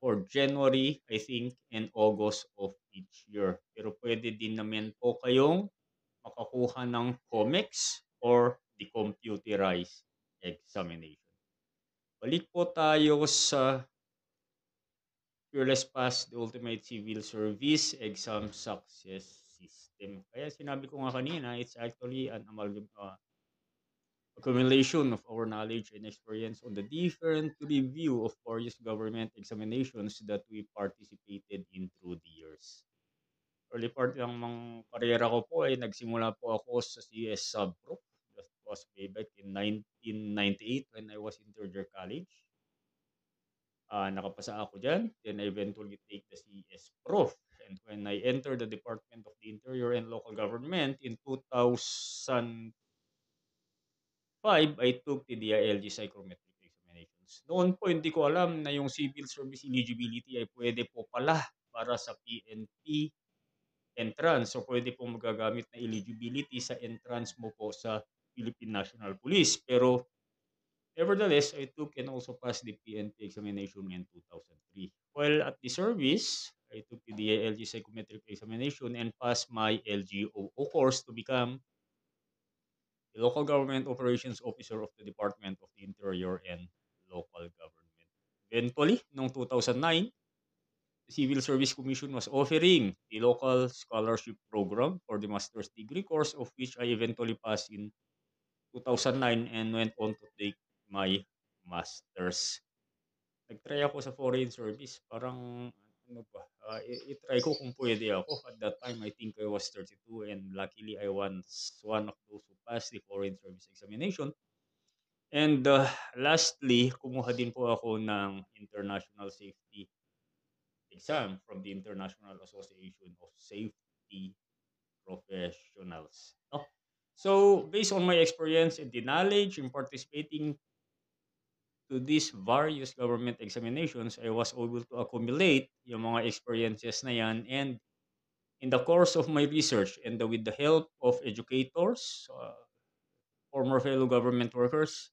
for January, I think, and August of each year. Pero pwede din naman po kayong makakuha ng COMEX or the computerized examination. Balik po tayo sa Fearless Pass, the Ultimate Civil Service Exam Success System. Kaya sinabi ko nga kanina, it's actually an accumulation of our knowledge and experience on the different review of various government examinations that we participated in through the years. Early part ng karera ko po ay nagsimula po ako sa CS Subprof. That was way back in 1998 when I was in third year college. Nakapasa ako dyan. Then I eventually take the CS Prof. And when I entered the Department of the Interior and Local Government in 2005, I took the DILG Psychometric Examinations. Noon po hindi ko alam na yung civil service eligibility ay pwede po pala para sa PNP entrance. So pwede po magagamit na eligibility sa entrance mo po sa Philippine National Police. Pero nevertheless, I took and also passed the PNP examination in 2003. While at the service, I took the DILG Psychometric Examination and passed my LGOO course to become the Local Government Operations Officer of the Department of the Interior and Local Government. Eventually, noong 2009, the Civil Service Commission was offering the local scholarship program for the master's degree course, of which I eventually passed in 2009 and went on to take my master's. Nag-try ako sa foreign service. Parang, ano ba, i-try ko kung pwede ako. At that time, I think I was 32 and luckily I was one of those who passed the foreign service examination. And lastly, kumuha din po ako ng international safety exam from the International Association of Safety Professionals. No? So, based on my experience and the knowledge in participating to these various government examinations, I was able to accumulate yung mga experiences na yan. And in the course of my research and with the help of educators, former fellow government workers,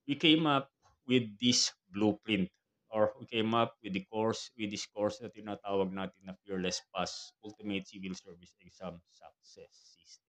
we came up with this blueprint or we came up with this course na tinatawag natin na Fearless Pass Ultimate Civil Service Exam Success